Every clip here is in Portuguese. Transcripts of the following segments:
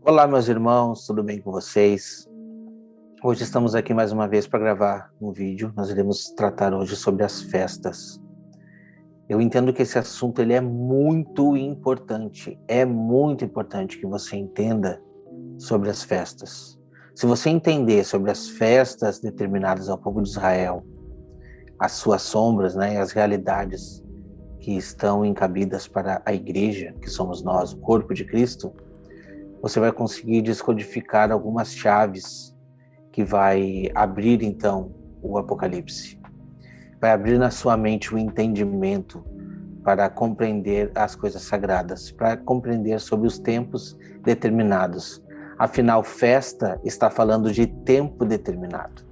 Olá, meus irmãos, tudo bem com vocês? Hoje estamos aqui mais uma vez para gravar um vídeo. Nós iremos tratar hoje sobre as festas. Eu entendo que esse assunto ele é muito importante. É muito importante que você entenda sobre as festas. Se você entender sobre as festas determinadas ao povo de Israel, as suas sombras, as realidades que estão encabidas para a igreja, que somos nós, o corpo de Cristo, você vai conseguir descodificar algumas chaves que vai abrir, então, o Apocalipse. Vai abrir na sua mente o entendimento para compreender as coisas sagradas, para compreender sobre os tempos determinados. Afinal, festa está falando de tempo determinado.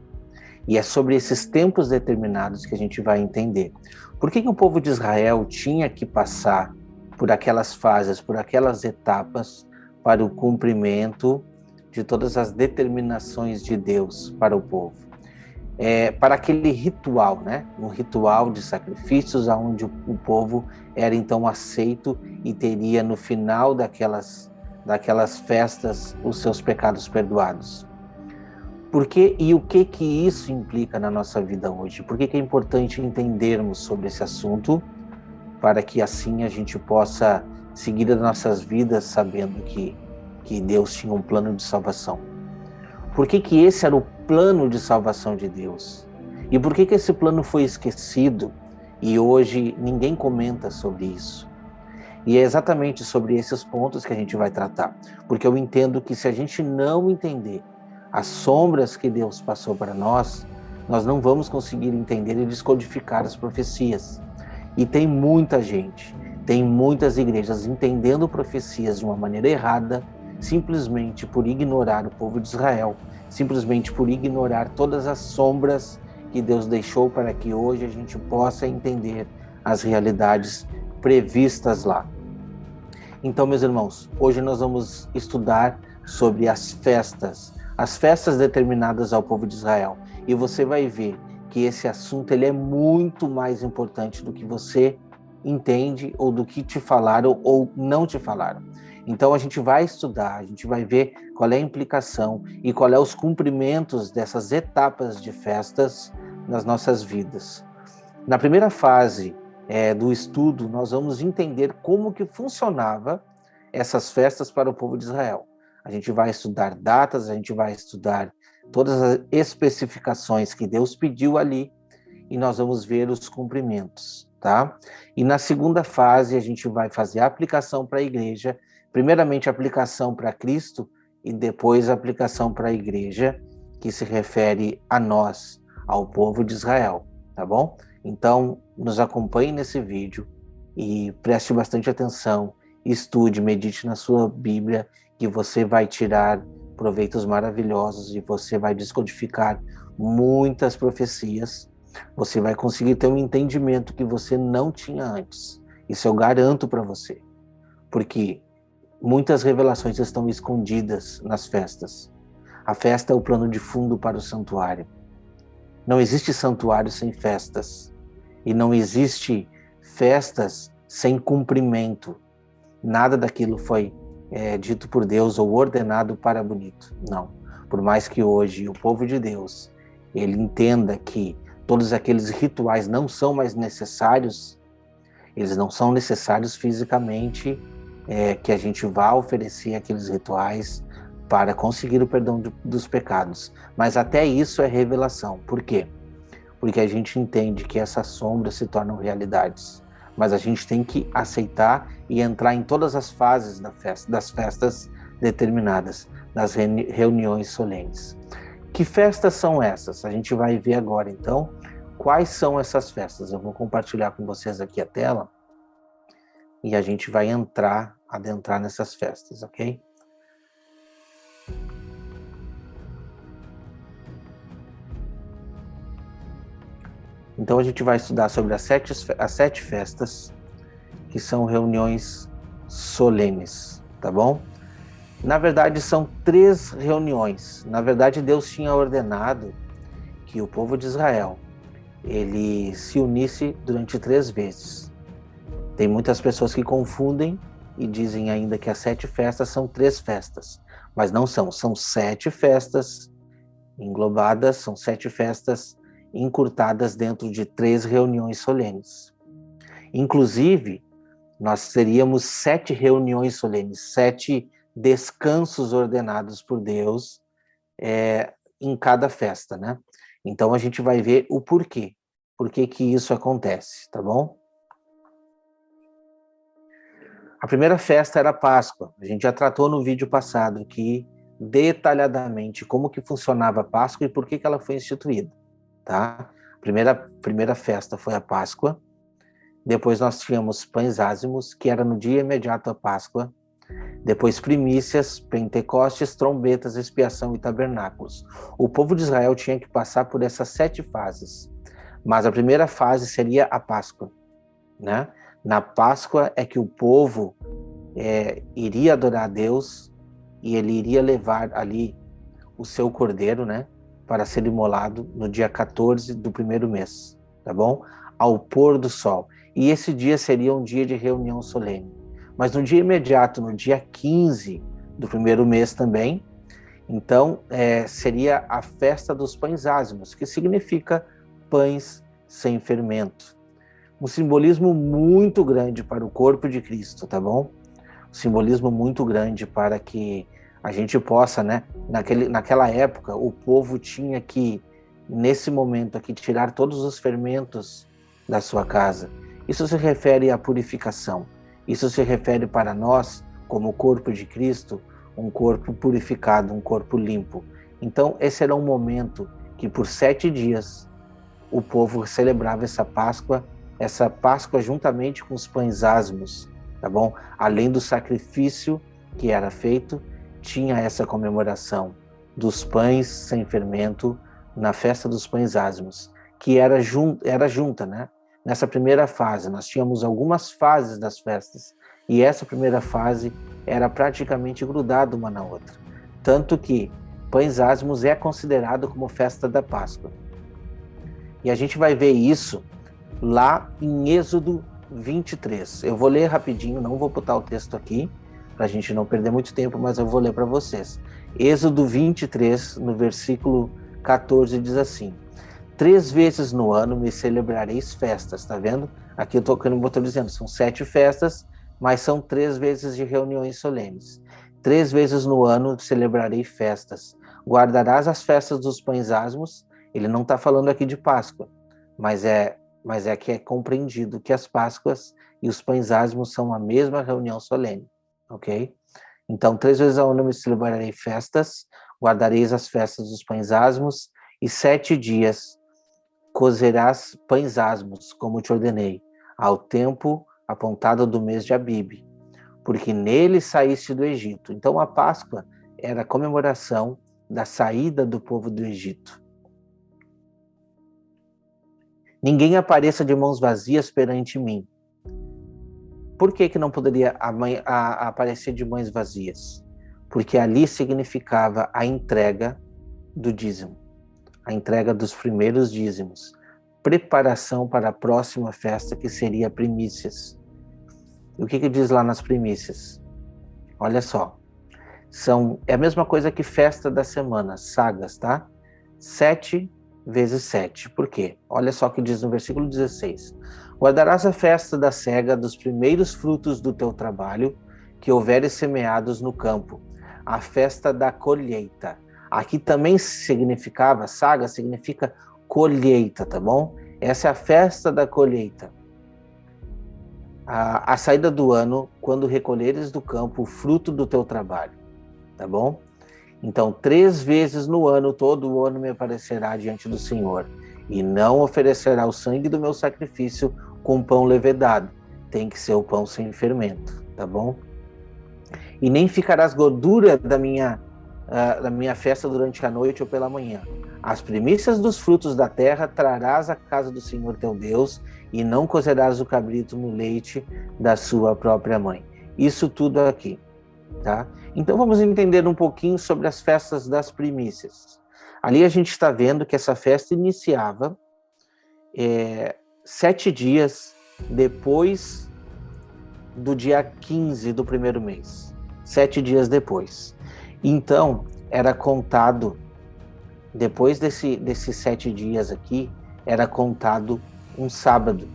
E é sobre esses tempos determinados que a gente vai entender. Por que o povo de Israel tinha que passar por aquelas fases, por aquelas etapas, para o cumprimento de todas as determinações de Deus para o povo? Para aquele ritual, um ritual de sacrifícios, onde o povo era então aceito e teria no final daquelas festas os seus pecados perdoados. Por que e o que isso implica na nossa vida hoje? Por que é importante entendermos sobre esse assunto, para que assim a gente possa seguir as nossas vidas sabendo que Deus tinha um plano de salvação? Por que esse era o plano de salvação de Deus? E por que esse plano foi esquecido e hoje ninguém comenta sobre isso? E é exatamente sobre esses pontos que a gente vai tratar, porque eu entendo que se a gente não entender as sombras que Deus passou para nós não vamos conseguir entender e descodificar as profecias. E tem muita gente, tem muitas igrejas entendendo profecias de uma maneira errada, simplesmente por ignorar o povo de Israel, simplesmente por ignorar todas as sombras que Deus deixou para que hoje a gente possa entender as realidades previstas lá. Então, meus irmãos, hoje nós vamos estudar sobre as festas determinadas ao povo de Israel. E você vai ver que esse assunto ele é muito mais importante do que você entende ou do que te falaram ou não te falaram. Então a gente vai estudar, a gente vai ver qual é a implicação e qual é os cumprimentos dessas etapas de festas nas nossas vidas. Na primeira fase do estudo, nós vamos entender como que funcionava essas festas para o povo de Israel. A gente vai estudar datas, a gente vai estudar todas as especificações que Deus pediu ali e nós vamos ver os cumprimentos, tá? E na segunda fase a gente vai fazer a aplicação para a igreja, primeiramente a aplicação para Cristo e depois a aplicação para a igreja, que se refere a nós, ao povo de Israel, tá bom? Então, nos acompanhe nesse vídeo e preste bastante atenção, estude, medite na sua Bíblia, que você vai tirar proveitos maravilhosos e você vai descodificar muitas profecias. Você vai conseguir ter um entendimento que você não tinha antes. Isso eu garanto para você, porque muitas revelações estão escondidas nas festas. A festa é o plano de fundo para o santuário. Não existe santuário sem festas. E não existe festas sem cumprimento. Nada daquilo foi dito por Deus ou ordenado para bonito. Não. Por mais que hoje o povo de Deus ele entenda que todos aqueles rituais não são mais necessários, eles não são necessários fisicamente, que a gente vá oferecer aqueles rituais para conseguir o perdão dos pecados. Mas até isso é revelação. Por quê? Porque a gente entende que essas sombras se tornam realidades. Mas a gente tem que aceitar e entrar em todas as fases das festas determinadas, das reuniões solenes. Que festas são essas? A gente vai ver agora, então, quais são essas festas. Eu vou compartilhar com vocês aqui a tela e a gente vai adentrar nessas festas, ok? Então a gente vai estudar sobre as sete festas, que são reuniões solenes, tá bom? Na verdade, são 3 reuniões. Na verdade, Deus tinha ordenado que o povo de Israel, ele se unisse durante 3 vezes. Tem muitas pessoas que confundem e dizem ainda que as 7 festas são 3 festas, mas não são, são 7 festas englobadas, são 7 festas encurtadas dentro de 3 reuniões solenes. Inclusive, nós teríamos 7 reuniões solenes, 7 descansos ordenados por Deus em cada festa, né? Então a gente vai ver o porquê. Por que que isso acontece, tá bom? A primeira festa era a Páscoa. A gente já tratou no vídeo passado aqui detalhadamente como que funcionava a Páscoa e por que que ela foi instituída, tá? A primeira festa foi a Páscoa. Depois nós tínhamos pães ázimos, que era no dia imediato à Páscoa. Depois primícias, Pentecostes, trombetas, expiação e tabernáculos. O povo de Israel tinha que passar por essas 7 fases. Mas a primeira fase seria a Páscoa, né? Na Páscoa é que o povo iria adorar a Deus e ele iria levar ali o seu cordeiro, né? Para ser imolado no dia 14 do primeiro mês, tá bom? Ao pôr do sol. E esse dia seria um dia de reunião solene. Mas no dia imediato, no dia 15 do primeiro mês também, então seria a festa dos pães ázimos, que significa pães sem fermento. Um simbolismo muito grande para o corpo de Cristo, tá bom? Um simbolismo muito grande para que a gente possa, né? Naquela época, o povo tinha que, nesse momento aqui, tirar todos os fermentos da sua casa. Isso se refere à purificação. Isso se refere para nós, como corpo de Cristo, um corpo purificado, um corpo limpo. Então, esse era um momento que, por 7 dias, o povo celebrava essa Páscoa juntamente com os pães ázimos, tá bom? Além do sacrifício que era feito, tinha essa comemoração dos pães sem fermento na festa dos pães ázimos, que era junta, né? Nessa primeira fase, nós tínhamos algumas fases das festas, e essa primeira fase era praticamente grudada uma na outra. Tanto que pães ázimos é considerado como festa da Páscoa. E a gente vai ver isso lá em Êxodo 23. Eu vou ler rapidinho, não vou botar o texto aqui, para a gente não perder muito tempo, mas eu vou ler para vocês. Êxodo 23, no versículo 14, diz assim: 3 vezes no ano me celebrareis festas, tá vendo? Aqui eu estou dizendo, são 7 festas, mas são 3 vezes de reuniões solenes. 3 vezes no ano celebrarei festas. Guardarás as festas dos pães ázimos. Ele não está falando aqui de Páscoa, mas é que é compreendido que as Páscoas e os pães ázimos são a mesma reunião solene, ok? Então, 3 vezes ao ano me celebrarei festas, guardareis as festas dos pães ázimos, e 7 dias cozerás pães ázimos, como te ordenei, ao tempo apontado do mês de Abibe, porque nele saíste do Egito. Então, a Páscoa era a comemoração da saída do povo do Egito. Ninguém apareça de mãos vazias perante mim. Por que não poderia aparecer de mãos vazias? Porque ali significava a entrega do dízimo, a entrega dos primeiros dízimos, preparação para a próxima festa, que seria primícias. E o que diz lá nas primícias? Olha só, é a mesma coisa que festa da semana, sagas, tá? 7 vezes 7. Por quê? Olha só o que diz no versículo 16. Guardarás a festa da cega dos primeiros frutos do teu trabalho, que houveres semeados no campo, a festa da colheita. Aqui também significava, saga significa colheita, tá bom? Essa é a festa da colheita. A saída do ano, quando recolheres do campo o fruto do teu trabalho, tá bom? Então, 3 vezes no ano, todo o ano me aparecerá diante do Senhor, e não oferecerá o sangue do meu sacrifício com pão levedado. Tem que ser o pão sem fermento, tá bom? E nem ficarás gordura da minha festa durante a noite ou pela manhã. As primícias dos frutos da terra trarás à casa do Senhor teu Deus, e não cozerás o cabrito no leite da sua própria mãe. Isso tudo aqui, tá? Então vamos entender um pouquinho sobre as festas das primícias. Ali a gente está vendo que essa festa iniciava 7 dias depois do dia 15 do primeiro mês, 7 dias depois. Então, era contado, depois desses 7 dias aqui, era contado um sábado,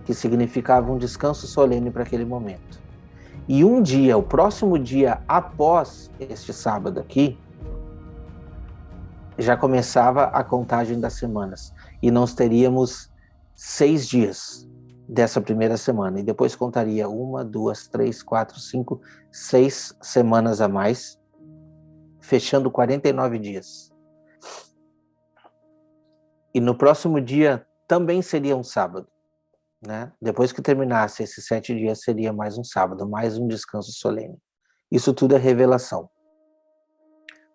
que significava um descanso solene para aquele momento. E um dia, o próximo dia após este sábado aqui, já começava a contagem das semanas. E nós teríamos 6 dias dessa primeira semana. E depois contaria 1, 2, 3, 4, 5, 6 semanas a mais, fechando 49 dias. E no próximo dia também seria um sábado, né? Depois que terminasse esses 7 dias, seria mais um sábado, mais um descanso solene. Isso tudo é revelação.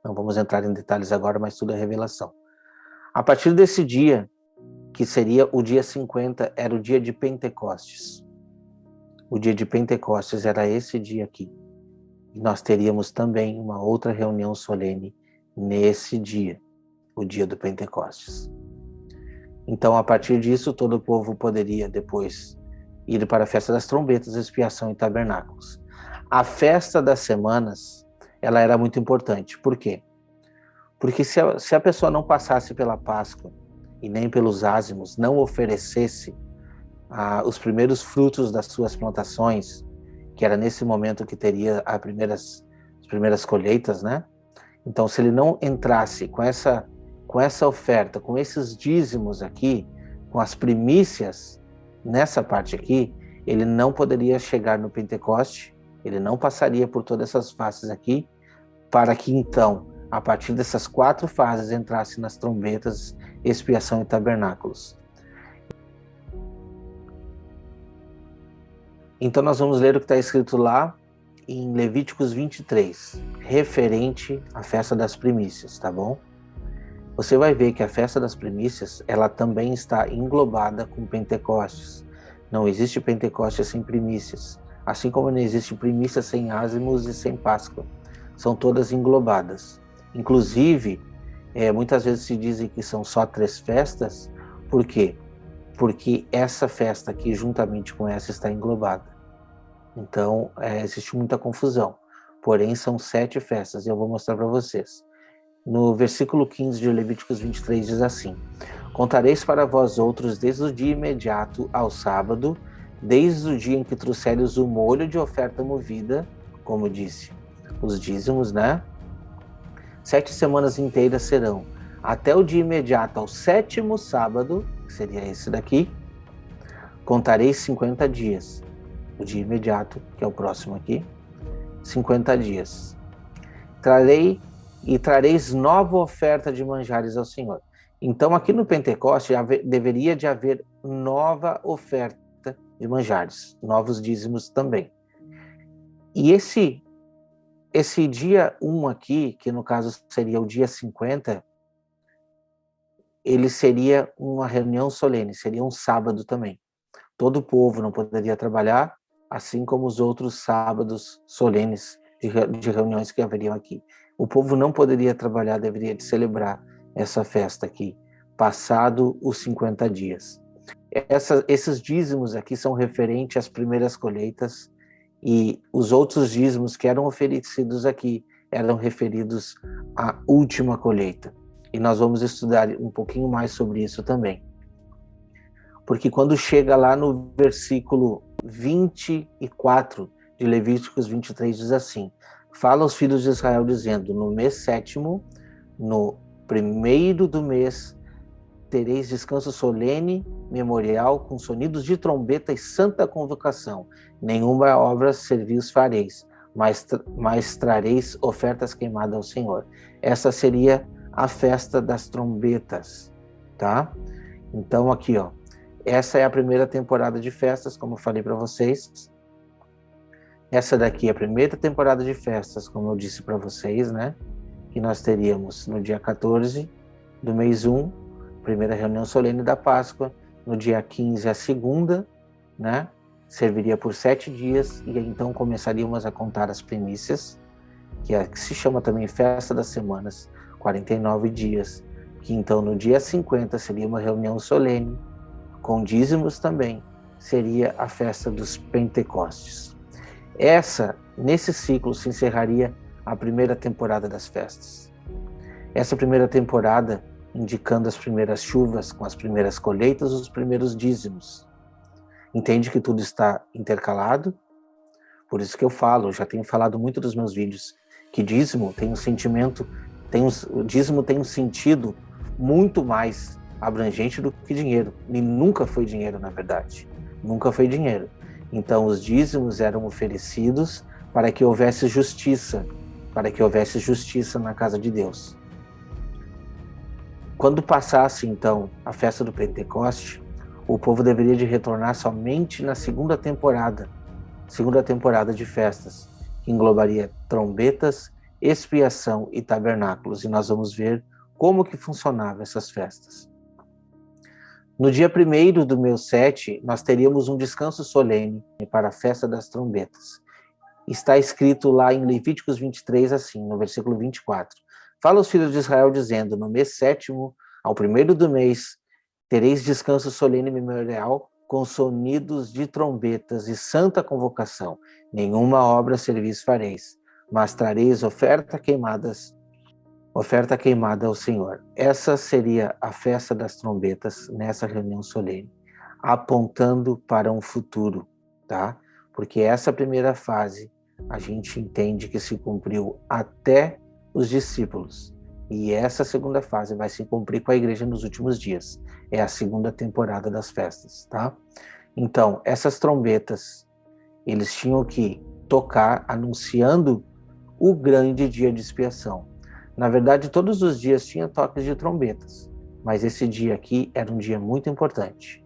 Não vamos entrar em detalhes agora, mas tudo é revelação. A partir desse dia, que seria o dia 50, era o dia de Pentecostes. O dia de Pentecostes era esse dia aqui. E nós teríamos também uma outra reunião solene nesse dia, o dia do Pentecostes. Então, a partir disso, todo o povo poderia depois ir para a festa das trombetas, expiação e tabernáculos. A festa das semanas, ela era muito importante. Por quê? Porque se a pessoa não passasse pela Páscoa e nem pelos ázimos, não oferecesse os primeiros frutos das suas plantações, que era nesse momento que teria as primeiras colheitas, né? Então, se ele não entrasse com essa oferta, com esses dízimos aqui, com as primícias nessa parte aqui, ele não poderia chegar no Pentecoste, ele não passaria por todas essas fases aqui, para que então, a partir dessas 4 fases, entrasse nas trombetas, expiação e tabernáculos. Então nós vamos ler o que está escrito lá em Levíticos 23, referente à festa das primícias, tá bom? Você vai ver que a festa das primícias, ela também está englobada com Pentecostes. Não existe Pentecostes sem primícias, assim como não existe primícia sem ázimos e sem Páscoa. São todas englobadas. Inclusive, muitas vezes se dizem que são só 3 festas. Por quê? Porque essa festa aqui, juntamente com essa, está englobada. Então, existe muita confusão. Porém, são 7 festas, e eu vou mostrar para vocês. No versículo 15 de Levíticos 23 diz assim: Contareis para vós outros desde o dia imediato ao sábado, desde o dia em que trouxeres o molho de oferta movida, como disse, os dízimos, né? 7 semanas inteiras serão, até o dia imediato ao 7º sábado, que seria esse daqui, contareis 50 dias. O dia imediato, que é o próximo aqui, 50 dias. Trareis nova oferta de manjares ao Senhor. Então, aqui no Pentecoste, deveria de haver nova oferta de manjares, novos dízimos também. E esse dia 1 aqui, que no caso seria o dia 50, ele seria uma reunião solene, seria um sábado também. Todo o povo não poderia trabalhar, assim como os outros sábados solenes de reuniões que haveriam aqui. O povo não poderia trabalhar, deveria de celebrar essa festa aqui, passado os 50 dias. Esses dízimos aqui são referentes às primeiras colheitas, e os outros dízimos que eram oferecidos aqui eram referidos à última colheita. E nós vamos estudar um pouquinho mais sobre isso também. Porque quando chega lá no versículo 24 de Levíticos 23, diz assim: Fala aos filhos de Israel dizendo, no mês 7º, no 1º do mês, tereis descanso solene, memorial, com sonidos de trombeta e santa convocação. Nenhuma obra serviços fareis, mas trareis ofertas queimadas ao Senhor. Essa seria a festa das trombetas, tá? Então aqui, ó, essa é a primeira temporada de festas, como eu falei para vocês. Essa daqui é a primeira temporada de festas, como eu disse para vocês, né? Que nós teríamos no dia 14 do mês 1, primeira reunião solene da Páscoa, no dia 15 a segunda, né? Serviria por 7 dias, e então começaríamos a contar as primícias, que se chama também Festa das Semanas, 49 dias, que então no dia 50 seria uma reunião solene, com dízimos também, seria a festa dos Pentecostes. Nesse ciclo se encerraria a primeira temporada das festas. Essa primeira temporada indicando as primeiras chuvas, com as primeiras colheitas, os primeiros dízimos. Entende que tudo está intercalado? Por isso que eu já tenho falado muito dos meus vídeos, que dízimo tem um sentimento, o dízimo tem um sentido muito mais abrangente do que dinheiro. E nunca foi dinheiro, na verdade. Nunca foi dinheiro. Então, os dízimos eram oferecidos para que houvesse justiça na casa de Deus. Quando passasse, então, a festa do Pentecoste, o povo deveria de retornar somente na segunda temporada de festas, que englobaria trombetas, expiação e tabernáculos. E nós vamos ver como que funcionavam essas festas. No dia 1º do mês 7, nós teríamos um descanso solene para a festa das trombetas. Está escrito lá em Levíticos 23, assim, no versículo 24. Fala aos filhos de Israel, dizendo, no mês 7º, ao 1º do mês, tereis descanso solene memorial, com sonidos de trombetas e santa convocação. Nenhuma obra serviço fareis, mas trareis oferta queimada ao Senhor. Essa seria a festa das trombetas nessa reunião solene, apontando para um futuro, tá? Porque essa primeira fase a gente entende que se cumpriu até os discípulos. E essa segunda fase vai se cumprir com a igreja nos últimos dias. É a segunda temporada das festas, tá? Então, essas trombetas, eles tinham que tocar anunciando o grande dia de expiação. Na verdade, todos os dias tinha toques de trombetas, mas esse dia aqui era um dia muito importante.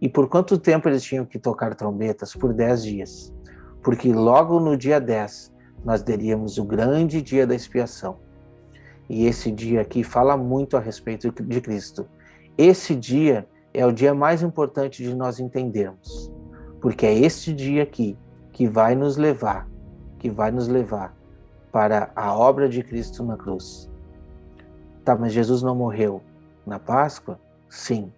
E por quanto tempo eles tinham que tocar trombetas? Por 10 dias. Porque logo no dia 10, nós teríamos o grande dia da expiação. E esse dia aqui fala muito a respeito de Cristo. Esse dia é o dia mais importante de nós entendermos, porque é este dia aqui que vai nos levar para a obra de Cristo na cruz. Tá, mas Jesus não morreu na Páscoa? Sim,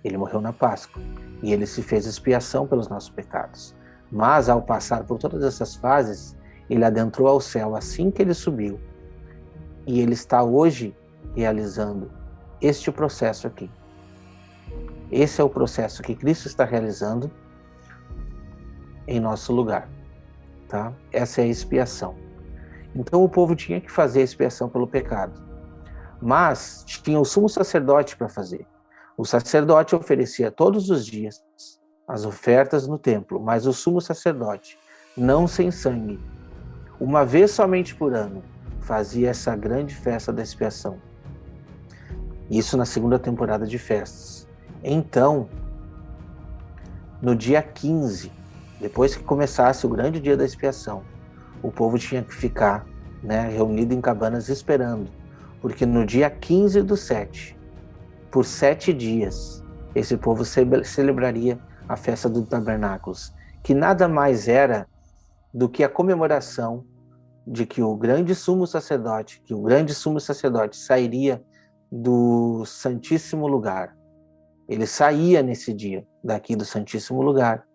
ele morreu na Páscoa e ele se fez expiação pelos nossos pecados. Mas ao passar por todas essas fases, ele adentrou ao céu assim que ele subiu. E ele está hoje realizando este processo aqui. Esse é o processo que Cristo está realizando em nosso lugar, tá? Essa é a expiação. Então o povo tinha que fazer a expiação pelo pecado, mas tinha o sumo sacerdote para fazer. O sacerdote oferecia todos os dias as ofertas no templo, mas o sumo sacerdote, não sem sangue, uma vez somente por ano, fazia essa grande festa da expiação. Isso na segunda temporada de festas. Então, no dia 15, depois que começasse o grande dia da expiação, o povo tinha que ficar, reunido em cabanas esperando, porque no dia 15 do 7, por 7 dias, esse povo celebraria a festa dos tabernáculos, que nada mais era do que a comemoração de que o grande sumo sacerdote sairia do Santíssimo Lugar. Ele saía nesse dia daqui do Santíssimo Lugar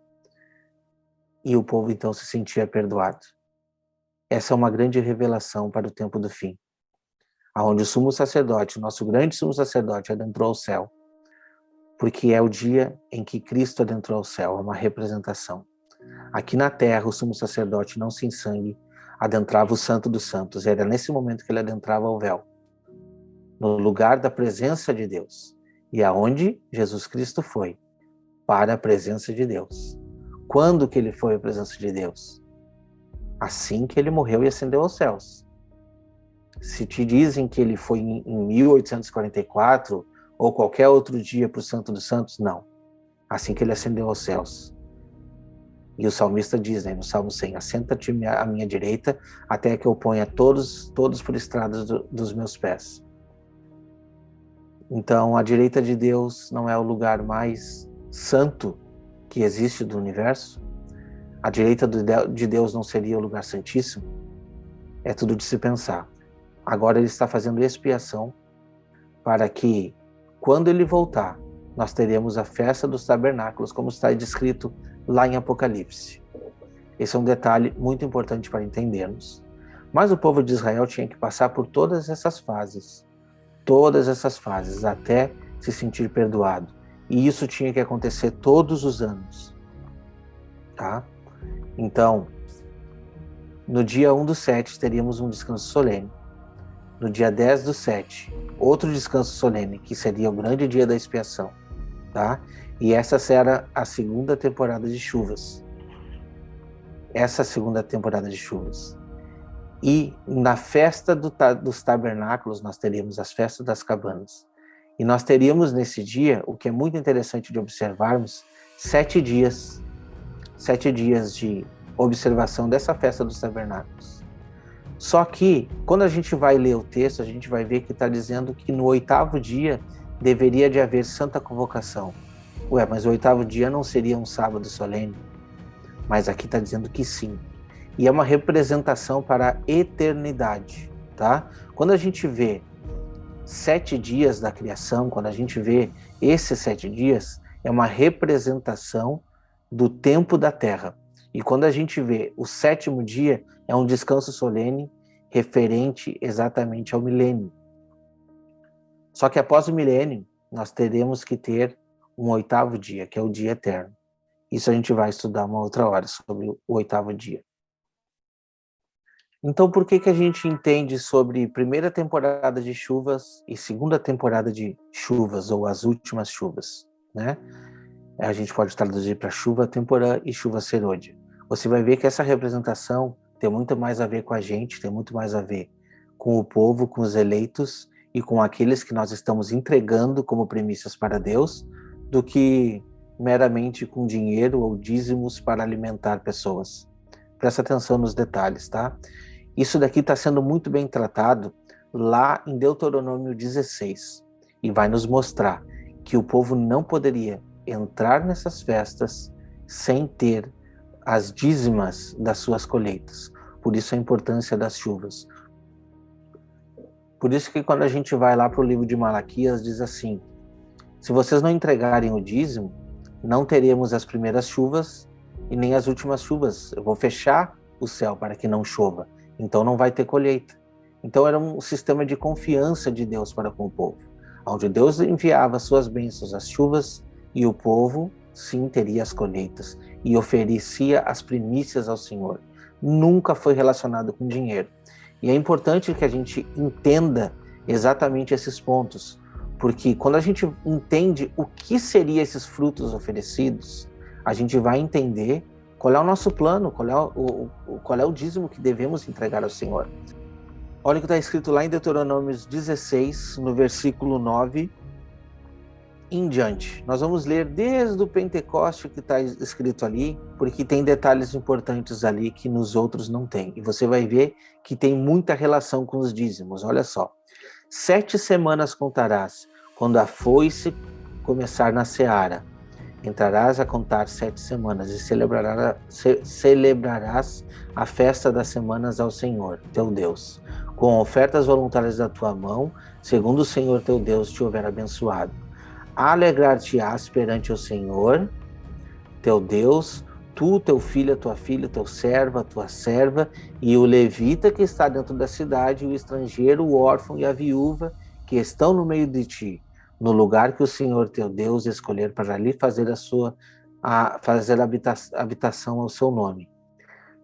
e o povo então se sentia perdoado. Essa é uma grande revelação para o tempo do fim, aonde o sumo sacerdote, o nosso grande sumo sacerdote, adentrou ao céu, porque é o dia em que Cristo adentrou ao céu, é uma representação. Aqui na terra, o sumo sacerdote, não sem sangue, adentrava o Santo dos Santos. Era nesse momento que ele adentrava o véu, no lugar da presença de Deus. E aonde Jesus Cristo foi? Para a presença de Deus. Quando que ele foi à presença de Deus? Assim que ele morreu e ascendeu aos céus. Se te dizem que ele foi em 1844 ou qualquer outro dia para o Santo dos Santos, não. Assim que ele ascendeu aos céus. E o salmista diz, no Salmo 100, assenta-te à minha direita, até que eu ponha todos por estradas dos meus pés. Então, a direita de Deus não é o lugar mais santo que existe do universo? A direita de Deus não seria o lugar santíssimo? É tudo de se pensar. Agora ele está fazendo expiação para que, quando ele voltar, nós teremos a festa dos tabernáculos, como está descrito lá em Apocalipse. Esse é um detalhe muito importante para entendermos. Mas o povo de Israel tinha que passar por todas essas fases, até se sentir perdoado. E isso tinha que acontecer todos os anos, tá? Então, no dia 1/7, teríamos um descanso solene. No dia 10/7, outro descanso solene, que seria o grande dia da expiação, tá? E essa será a segunda temporada de chuvas. E na festa dos tabernáculos, nós teríamos as festas das cabanas. E nós teríamos nesse dia, o que é muito interessante de observarmos, 7 dias de observação dessa festa dos tabernáculos. Só que, quando a gente vai ler o texto, a gente vai ver que está dizendo que no 8º dia deveria de haver santa convocação. Ué, mas o 8º dia não seria um sábado solene? Mas aqui está dizendo que sim. E é uma representação para a eternidade, tá? Quando a gente vê 7 dias da criação, quando a gente vê esses 7 dias, é uma representação do tempo da terra. E quando a gente vê o 7º dia, é um descanso solene referente exatamente ao milênio. Só que após o milênio, nós teremos que ter um 8º dia, que é o dia eterno. Isso a gente vai estudar uma outra hora, sobre o 8º dia. Então, por que a gente entende sobre primeira temporada de chuvas e segunda temporada de chuvas, ou as últimas chuvas, né? A gente pode traduzir para chuva temporã e chuva serôdia. Você vai ver que essa representação tem muito mais a ver com a gente, tem muito mais a ver com o povo, com os eleitos e com aqueles que nós estamos entregando como primícias para Deus, do que meramente com dinheiro ou dízimos para alimentar pessoas. Presta atenção nos detalhes, tá? Isso daqui está sendo muito bem tratado lá em Deuteronômio 16 e vai nos mostrar que o povo não poderia entrar nessas festas sem ter as dízimas das suas colheitas. Por isso a importância das chuvas. Por isso que quando a gente vai lá para o livro de Malaquias, diz assim: se vocês não entregarem o dízimo, não teremos as primeiras chuvas e nem as últimas chuvas. Eu vou fechar o céu para que não chova. Então não vai ter colheita. Então era um sistema de confiança de Deus para com o povo, onde Deus enviava suas bênçãos, as chuvas, e o povo sim teria as colheitas e oferecia as primícias ao Senhor. Nunca foi relacionado com dinheiro. E é importante que a gente entenda exatamente esses pontos, porque quando a gente entende o que seriam esses frutos oferecidos, a gente vai entender qual é o nosso plano, qual é o dízimo que devemos entregar ao Senhor. Olha o que está escrito lá em Deuteronômio 16, no versículo 9 em diante. Nós vamos ler desde o Pentecoste que está escrito ali, porque tem detalhes importantes ali que nos outros não tem. E você vai ver que tem muita relação com os dízimos. Olha só. 7 semanas contarás, quando a foice começar na seara. Entrarás a contar 7 semanas e celebrarás a festa das semanas ao Senhor, teu Deus, com ofertas voluntárias da tua mão, segundo o Senhor teu Deus te houver abençoado. Alegrar-te-ás perante o Senhor, teu Deus, tu, teu filho, tua filha, teu servo, a tua serva, e o levita que está dentro da cidade, o estrangeiro, o órfão e a viúva, que estão no meio de ti, no lugar que o Senhor teu Deus escolher para ali fazer habitação ao seu nome.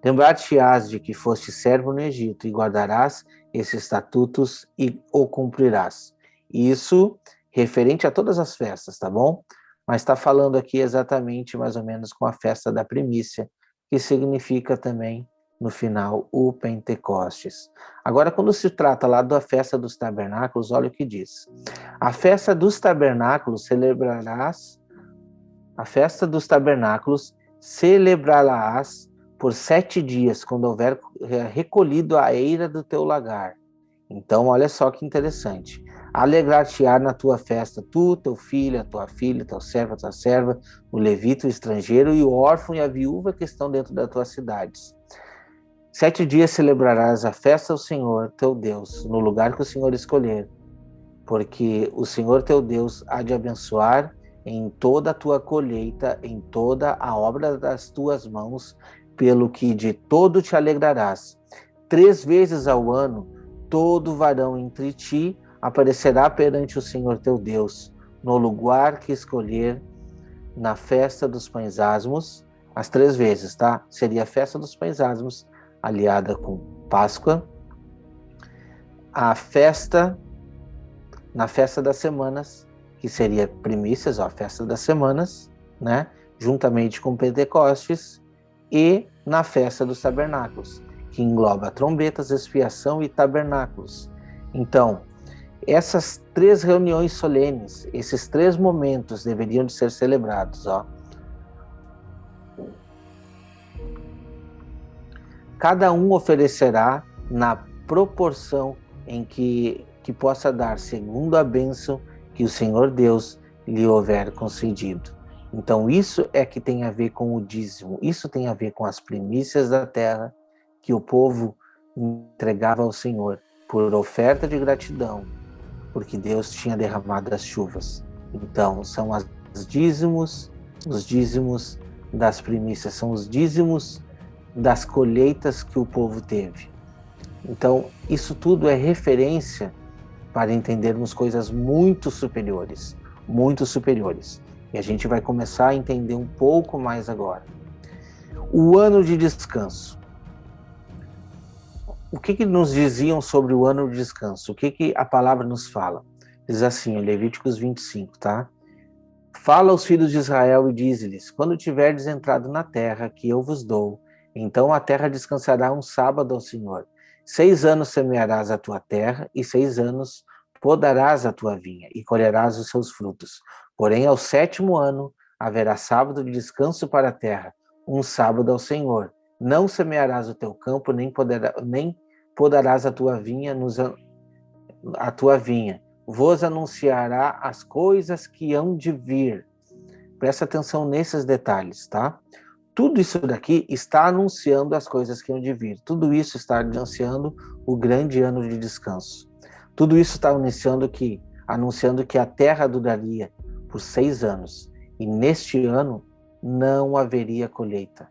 Lembrar-te-ás de que foste servo no Egito, e guardarás esses estatutos e o cumprirás. Isso referente a todas as festas, tá bom? Mas está falando aqui exatamente, mais ou menos, com a festa da primícia, que significa também, no final, o Pentecostes. Agora, quando se trata lá da festa dos tabernáculos, olha o que diz. A festa dos tabernáculos celebrarás por 7 dias, quando houver recolhido a eira do teu lagar. Então, olha só que interessante. Alegrar-te-á na tua festa, tu, teu filho, a tua filha, teu servo, a tua serva, o levita, o estrangeiro e o órfão e a viúva que estão dentro das tuas cidades. 7 dias celebrarás a festa ao Senhor, teu Deus, no lugar que o Senhor escolher, porque o Senhor teu Deus há de abençoar em toda a tua colheita, em toda a obra das tuas mãos, pelo que de todo te alegrarás. 3 vezes ao ano, todo varão entre ti aparecerá perante o Senhor teu Deus, no lugar que escolher, na festa dos pães asmos, as 3 vezes, tá? Seria a festa dos pães asmos, aliada com Páscoa, a festa, na festa das semanas, que seria primícias, ó, a festa das semanas, né? Juntamente com Pentecostes, e na festa dos tabernáculos, que engloba trombetas, expiação e tabernáculos. Então, essas 3 reuniões solenes, esses 3 momentos deveriam de ser celebrados, ó. Cada um oferecerá na proporção em que possa dar, segundo a bênção que o Senhor Deus lhe houver concedido. Então, isso é que tem a ver com o dízimo, isso tem a ver com as primícias da terra que o povo entregava ao Senhor por oferta de gratidão, porque Deus tinha derramado as chuvas. Então, são os dízimos das primícias, são os dízimos das colheitas que o povo teve. Então, isso tudo é referência para entendermos coisas muito superiores, muito superiores. E a gente vai começar a entender um pouco mais agora. O ano de descanso. O que nos diziam sobre o ano de descanso? O que a palavra nos fala? Diz assim, em Levíticos 25, tá? Fala aos filhos de Israel e diz-lhes: quando tiverdes entrado na terra que eu vos dou, então a terra descansará um sábado ao Senhor. 6 anos semearás a tua terra, e 6 anos podarás a tua vinha, e colherás os seus frutos. Porém, ao 7º ano haverá sábado de descanso para a terra, um sábado ao Senhor. Não semearás o teu campo, nem podarás a tua vinha, vos anunciará as coisas que hão de vir. Presta atenção nesses detalhes, tá? Tudo isso daqui está anunciando as coisas que hão de vir. Tudo isso está anunciando o grande ano de descanso. Tudo isso está anunciando que a terra duraria por 6 anos. E neste ano não haveria colheita.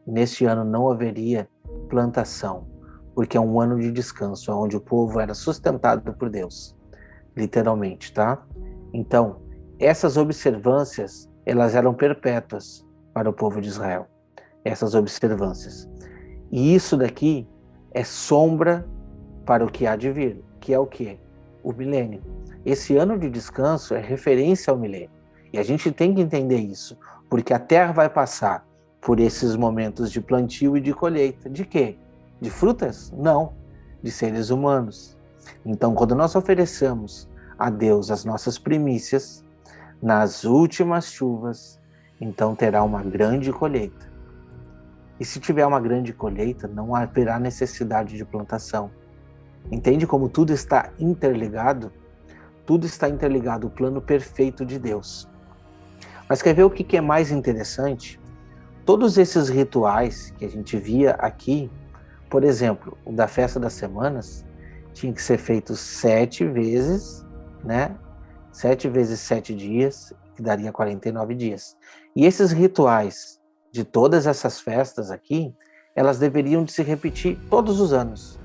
Neste ano não haveria plantação, porque é um ano de descanso, onde o povo era sustentado por Deus, literalmente, tá? Então, essas observâncias, elas eram perpétuas para o povo de Israel, essas observâncias. E isso daqui é sombra para o que há de vir, que é o quê? O milênio. Esse ano de descanso é referência ao milênio. E a gente tem que entender isso, porque a terra vai passar por esses momentos de plantio e de colheita. De quê? De frutas? Não, de seres humanos. Então, quando nós oferecemos a Deus as nossas primícias, nas últimas chuvas, então terá uma grande colheita. E se tiver uma grande colheita, não haverá necessidade de plantação. Entende como tudo está interligado? Tudo está interligado, o plano perfeito de Deus. Mas quer ver o que é mais interessante? Todos esses rituais que a gente via aqui, por exemplo, o da festa das semanas, tinha que ser feito 7 vezes, né? 7 vezes 7 dias, que daria 49 dias. E esses rituais de todas essas festas aqui, elas deveriam de se repetir todos os anos.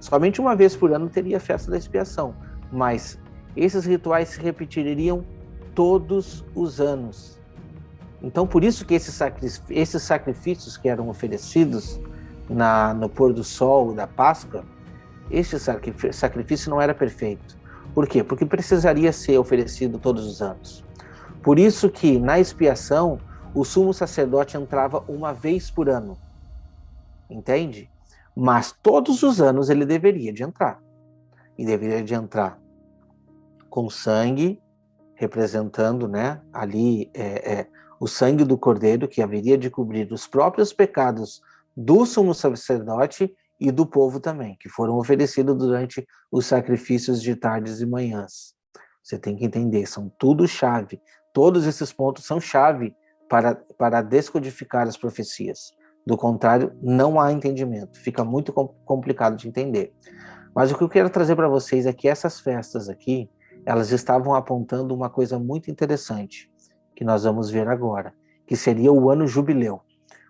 Somente uma vez por ano teria a festa da expiação, mas esses rituais se repetiriam todos os anos. Então, por isso que esses sacrifícios que eram oferecidos no pôr do sol da Páscoa, este sacrifício não era perfeito. Por quê? Porque precisaria ser oferecido todos os anos. Por isso que, na expiação, o sumo sacerdote entrava uma vez por ano. Entende? Mas todos os anos ele deveria de entrar. E deveria de entrar com sangue, representando, né, ali o sangue do cordeiro, que haveria de cobrir os próprios pecados do sumo sacerdote e do povo também, que foram oferecidos durante os sacrifícios de tardes e manhãs. Você tem que entender, são tudo chave. Todos esses pontos são chave para descodificar as profecias. Do contrário, não há entendimento. Fica muito complicado de entender. Mas o que eu quero trazer para vocês é que essas festas aqui, elas estavam apontando uma coisa muito interessante, que nós vamos ver agora, que seria o ano jubileu.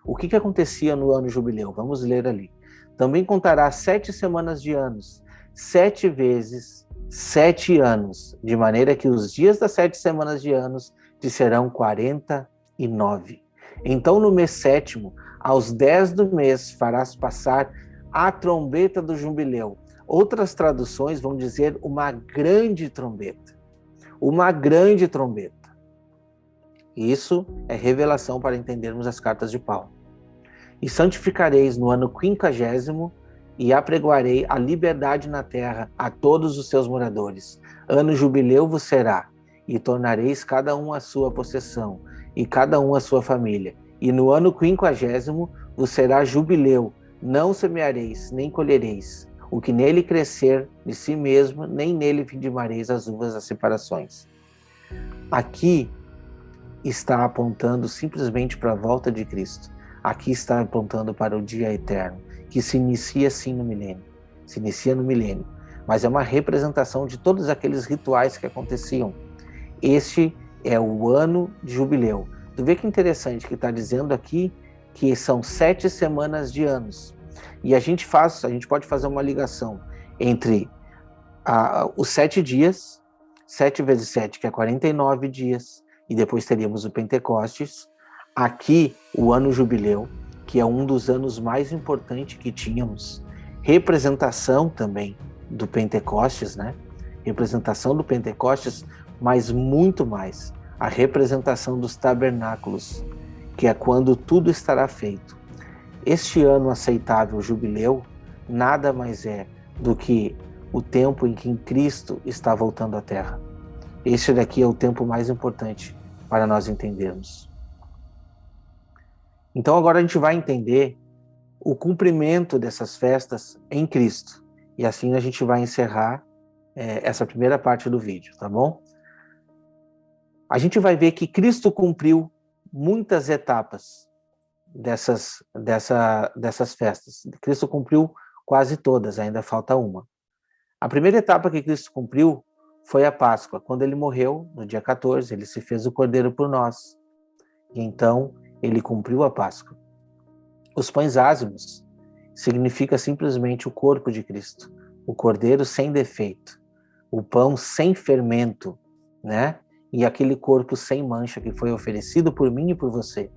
O que acontecia no ano jubileu? Vamos ler ali. Também contará 7 semanas de anos, 7 vezes 7 anos, de maneira que os dias das 7 semanas de anos te serão 49. Então, no mês 7º, aos 10 do mês, farás passar a trombeta do jubileu. Outras traduções vão dizer uma grande trombeta. Uma grande trombeta. Isso é revelação para entendermos as cartas de Paulo. E santificareis no ano 50º e apregoarei a liberdade na terra a todos os seus moradores. Ano jubileu vos será, e tornareis cada um a sua possessão, e cada um a sua família. E no ano 50º vos será jubileu, não semeareis, nem colhereis. O que nele crescer de si mesmo, nem nele vindimareis as uvas das separações. Aqui está apontando simplesmente para a volta de Cristo. Aqui está apontando para o dia eterno, que se inicia sim no milênio. Se inicia no milênio. Mas é uma representação de todos aqueles rituais que aconteciam. Este é o ano de jubileu. Tu vê que interessante que está dizendo aqui que são 7 semanas de anos. E a gente pode fazer uma ligação entre os 7 dias, 7 vezes 7, que é 49 dias, e depois teríamos o Pentecostes. Aqui, o ano jubileu, que é um dos anos mais importantes que tínhamos. Representação também do Pentecostes, né? Representação do Pentecostes, mas muito mais. A representação dos tabernáculos, que é quando tudo estará feito. Este ano aceitável, jubileu, nada mais é do que o tempo em que Cristo está voltando à Terra. Este daqui é o tempo mais importante para nós entendermos. Então agora a gente vai entender o cumprimento dessas festas em Cristo. E assim a gente vai encerrar essa primeira parte do vídeo, tá bom? A gente vai ver que Cristo cumpriu muitas etapas dessas festas. Cristo cumpriu quase todas, ainda falta uma. A primeira etapa que Cristo cumpriu foi a Páscoa. Quando ele morreu, no dia 14, ele se fez o cordeiro por nós. E então, ele cumpriu a Páscoa. Os pães ázimos significa simplesmente o corpo de Cristo, o cordeiro sem defeito, o pão sem fermento, né? E aquele corpo sem mancha que foi oferecido por mim e por você.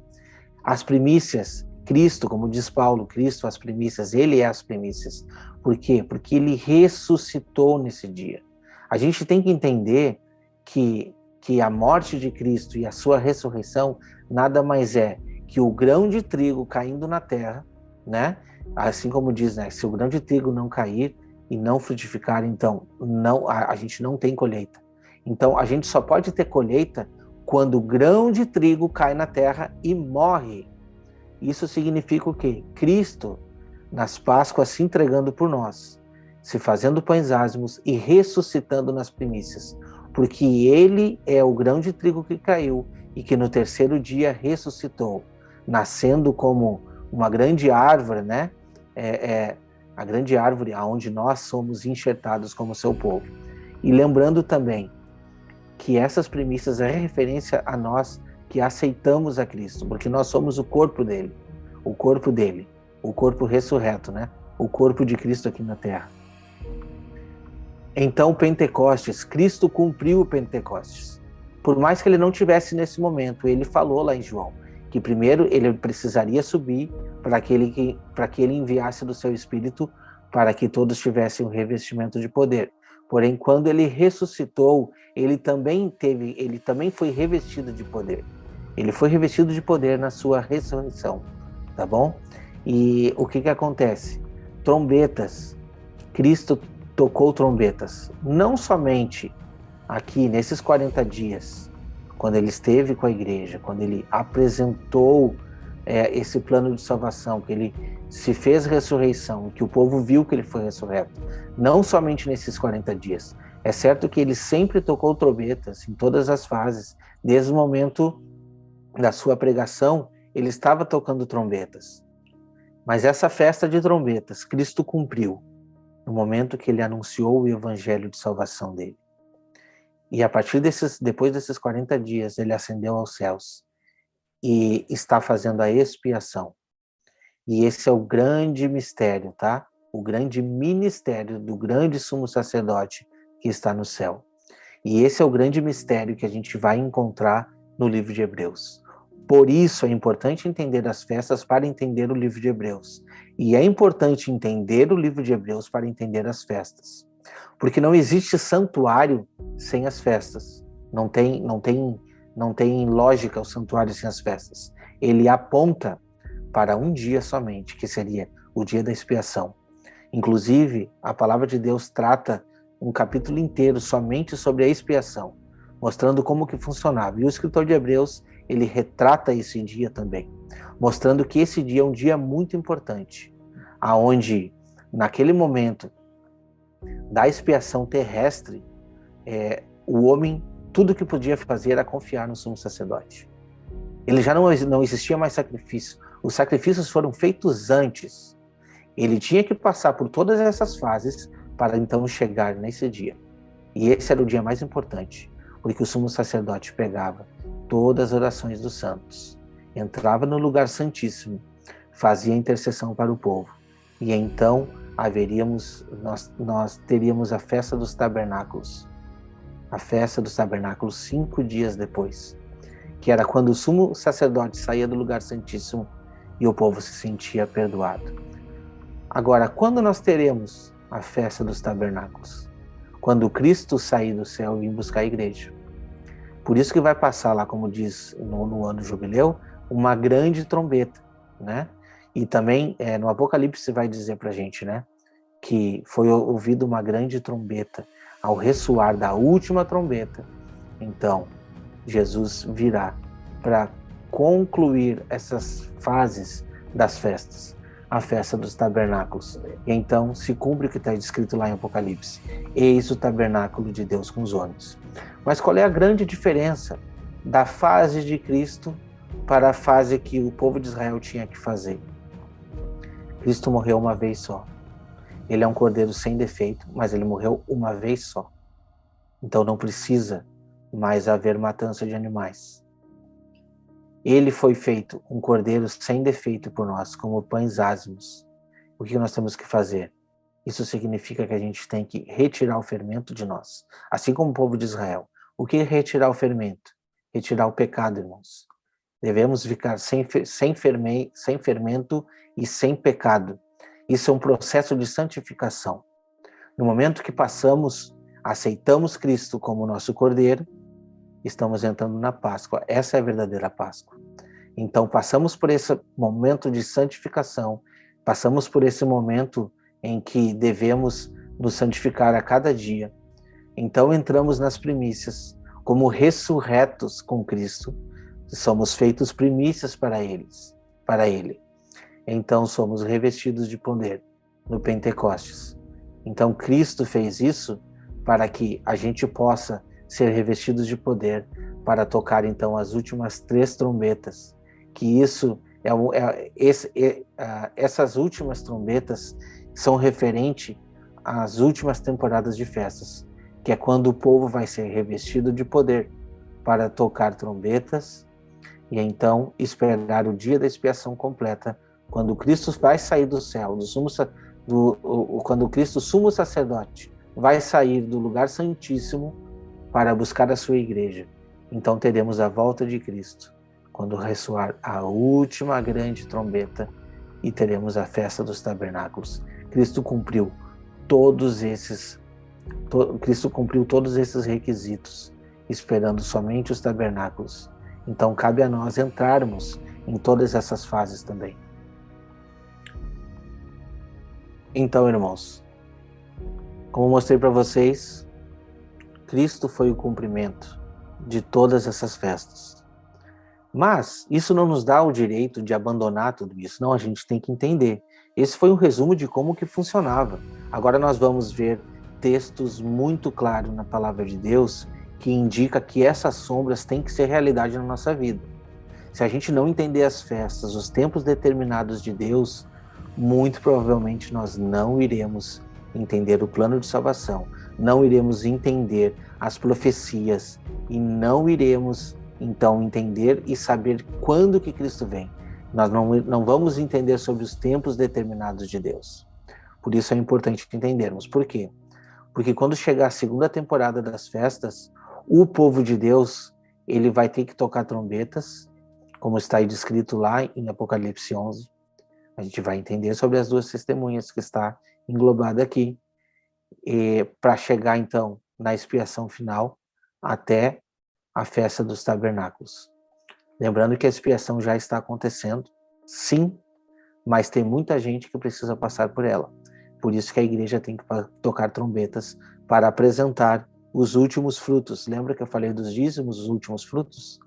As primícias, Cristo, como diz Paulo, Cristo as primícias, ele é as primícias. Por quê? Porque ele ressuscitou nesse dia. A gente tem que entender que a morte de Cristo e a sua ressurreição nada mais é que o grão de trigo caindo na terra, né? Assim como diz, né? Se o grão de trigo não cair e não frutificar, então a gente não tem colheita. Então a gente só pode ter colheita quando o grão de trigo cai na terra e morre. Isso significa o quê? Cristo, nas Páscoas, se entregando por nós, se fazendo pães ázimos e ressuscitando nas primícias, porque ele é o grão de trigo que caiu e que no terceiro dia ressuscitou, nascendo como uma grande árvore, né? A grande árvore aonde nós somos enxertados como seu povo. E lembrando também que essas primícias é referência a nós que aceitamos a Cristo, porque nós somos o corpo dele, o corpo ressurreto, né? O corpo de Cristo aqui na terra. Então, Pentecostes, Cristo cumpriu o Pentecostes. Por mais que ele não tivesse nesse momento, ele falou lá em João, que primeiro ele precisaria subir para que ele enviasse do seu Espírito para que todos tivessem um revestimento de poder. Porém, quando ele ressuscitou, ele também foi revestido de poder. Ele foi revestido de poder na sua ressurreição, tá bom? E o que acontece? Trombetas. Cristo tocou trombetas, não somente aqui nesses 40 dias, quando ele esteve com a igreja, quando ele apresentou esse plano de salvação, que ele se fez ressurreição, que o povo viu que ele foi ressurreto, não somente nesses 40 dias. É certo que ele sempre tocou trombetas em todas as fases, desde o momento da sua pregação, ele estava tocando trombetas. Mas essa festa de trombetas, Cristo cumpriu no momento que ele anunciou o evangelho de salvação dele. E a partir depois desses 40 dias, ele ascendeu aos céus e está fazendo a expiação. E esse é o grande mistério, tá? O grande ministério do grande sumo sacerdote que está no céu. E esse é o grande mistério que a gente vai encontrar no livro de Hebreus. Por isso é importante entender as festas para entender o livro de Hebreus. E é importante entender o livro de Hebreus para entender as festas. Porque não existe santuário sem as festas. Não tem lógica o santuário sem as festas. Ele aponta para um dia somente, que seria o dia da expiação. Inclusive, a palavra de Deus trata um capítulo inteiro somente sobre a expiação, mostrando como que funcionava. E o escritor de Hebreus, ele retrata esse dia também, mostrando que esse dia é um dia muito importante, aonde, naquele momento da expiação terrestre, o homem, tudo que podia fazer era confiar no sumo sacerdote. Ele já não existia mais sacrifício. Os sacrifícios foram feitos antes. Ele tinha que passar por todas essas fases para então chegar nesse dia. E esse era o dia mais importante, porque o sumo sacerdote pegava todas as orações dos santos, entrava no lugar santíssimo, fazia intercessão para o povo. E então nós teríamos a festa dos tabernáculos. A festa dos tabernáculos 5 dias depois, que era quando o sumo sacerdote saía do lugar santíssimo e o povo se sentia perdoado. Agora, quando nós teremos a festa dos tabernáculos? Quando Cristo sair do céu e vir buscar a igreja. Por isso que vai passar lá, como diz no ano jubileu, uma grande trombeta, né? E também no Apocalipse vai dizer pra gente, né? Que foi ouvida uma grande trombeta. Ao ressoar da última trombeta, então Jesus virá para concluir essas fases das festas, a festa dos tabernáculos. E então se cumpre o que está escrito lá em Apocalipse: eis o tabernáculo de Deus com os homens. Mas qual é a grande diferença da fase de Cristo para a fase que o povo de Israel tinha que fazer? Cristo morreu uma vez só. Ele é um cordeiro sem defeito, mas ele morreu uma vez só. Então não precisa mais haver matança de animais. Ele foi feito um cordeiro sem defeito por nós, como pães ázimos. O que nós temos que fazer? Isso significa que a gente tem que retirar o fermento de nós, assim como o povo de Israel. O que é retirar o fermento? Retirar o pecado, irmãos. Devemos ficar sem fermento e sem pecado. Isso é um processo de santificação. No momento que aceitamos Cristo como nosso Cordeiro, estamos entrando na Páscoa. Essa é a verdadeira Páscoa. Então, passamos por esse momento de santificação, passamos por esse momento em que devemos nos santificar a cada dia. Então, entramos nas primícias, como ressurretos com Cristo, somos feitos primícias para Ele. Então somos revestidos de poder no Pentecostes. Então Cristo fez isso para que a gente possa ser revestidos de poder para tocar então as últimas 3 trombetas. Que essas últimas trombetas são referentes às últimas temporadas de festas, que é quando o povo vai ser revestido de poder para tocar trombetas e então esperar o dia da expiação completa, quando Cristo vai sair do céu, quando o Cristo, sumo sacerdote, vai sair do lugar santíssimo para buscar a sua igreja. Então teremos a volta de Cristo, quando ressoar a última grande trombeta, e teremos a festa dos tabernáculos. Cristo cumpriu todos esses requisitos, esperando somente os tabernáculos. Então cabe a nós entrarmos em todas essas fases também. Então, irmãos, como mostrei para vocês, Cristo foi o cumprimento de todas essas festas. Mas isso não nos dá o direito de abandonar tudo isso. Não, a gente tem que entender. Esse foi um resumo de como que funcionava. Agora nós vamos ver textos muito claros na palavra de Deus que indica que essas sombras têm que ser realidade na nossa vida. Se a gente não entender as festas, os tempos determinados de Deus, muito provavelmente nós não iremos entender o plano de salvação. não iremos entender as profecias e não iremos, então, entender e saber quando que Cristo vem. Nós não vamos entender sobre os tempos determinados de Deus. Por isso é importante entendermos. Por quê? Porque quando chegar a segunda temporada das festas, o povo de Deus, ele vai ter que tocar trombetas, como está aí descrito lá em Apocalipse 11. A gente vai entender sobre as duas testemunhas que está englobada aqui, para chegar então na expiação final até a festa dos tabernáculos. Lembrando que a expiação já está acontecendo, sim, mas tem muita gente que precisa passar por ela. Por isso que a igreja tem que tocar trombetas para apresentar os últimos frutos. Lembra que eu falei dos dízimos, os últimos frutos?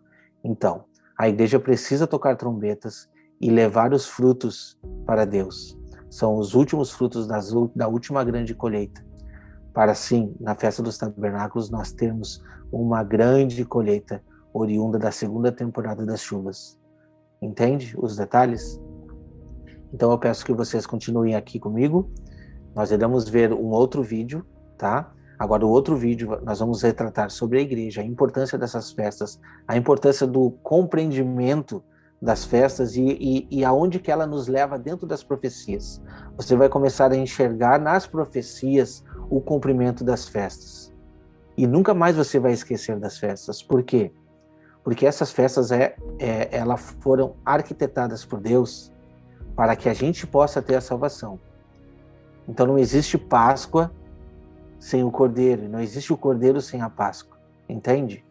Então, a igreja precisa tocar trombetas e levar os frutos para Deus. São os últimos frutos da última grande colheita. Para assim, na festa dos tabernáculos, nós termos uma grande colheita oriunda da segunda temporada das chuvas. Entende os detalhes? Então eu peço que vocês continuem aqui comigo. Nós iremos ver um outro vídeo, tá? Agora o outro vídeo nós vamos retratar sobre a igreja, a importância dessas festas, a importância do compreendimento das festas e aonde que ela nos leva dentro das profecias. Você vai começar a enxergar nas profecias o cumprimento das festas. E nunca mais você vai esquecer das festas. Por quê? Porque essas festas elas foram arquitetadas por Deus para que a gente possa ter a salvação. Então não existe Páscoa sem o Cordeiro, não existe o Cordeiro sem a Páscoa, entende?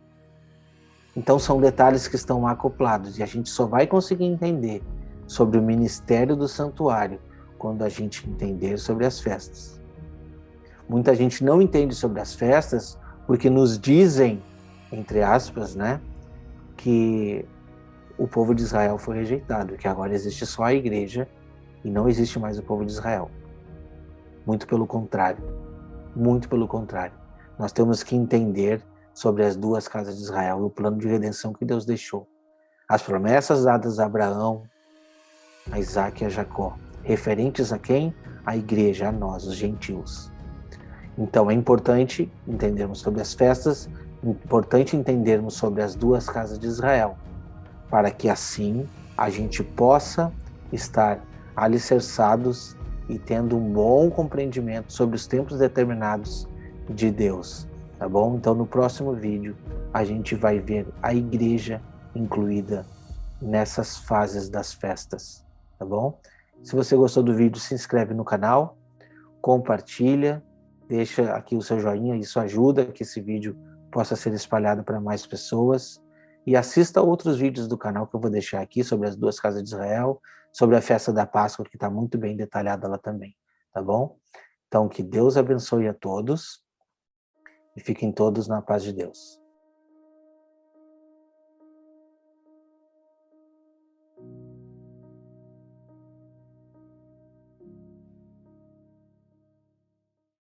Então são detalhes que estão acoplados e a gente só vai conseguir entender sobre o ministério do santuário quando a gente entender sobre as festas. Muita gente não entende sobre as festas porque nos dizem, entre aspas, né, que o povo de Israel foi rejeitado, que agora existe só a igreja e não existe mais o povo de Israel. Muito pelo contrário. Muito pelo contrário. Nós temos que entender sobre as duas casas de Israel e o plano de redenção que Deus deixou. As promessas dadas a Abraão, a Isaac e a Jacó, referentes a quem? A igreja, a nós, os gentios. Então é importante entendermos sobre as festas, importante entendermos sobre as duas casas de Israel, para que assim a gente possa estar alicerçados e tendo um bom compreendimento sobre os tempos determinados de Deus, tá bom? Então no próximo vídeo a gente vai ver a igreja incluída nessas fases das festas, tá bom? Se você gostou do vídeo, se inscreve no canal, compartilha, deixa aqui o seu joinha, isso ajuda que esse vídeo possa ser espalhado para mais pessoas. E assista outros vídeos do canal que eu vou deixar aqui sobre as duas casas de Israel, sobre a festa da Páscoa, que está muito bem detalhada lá também, tá bom? Então, que Deus abençoe a todos e fiquem todos na paz de Deus.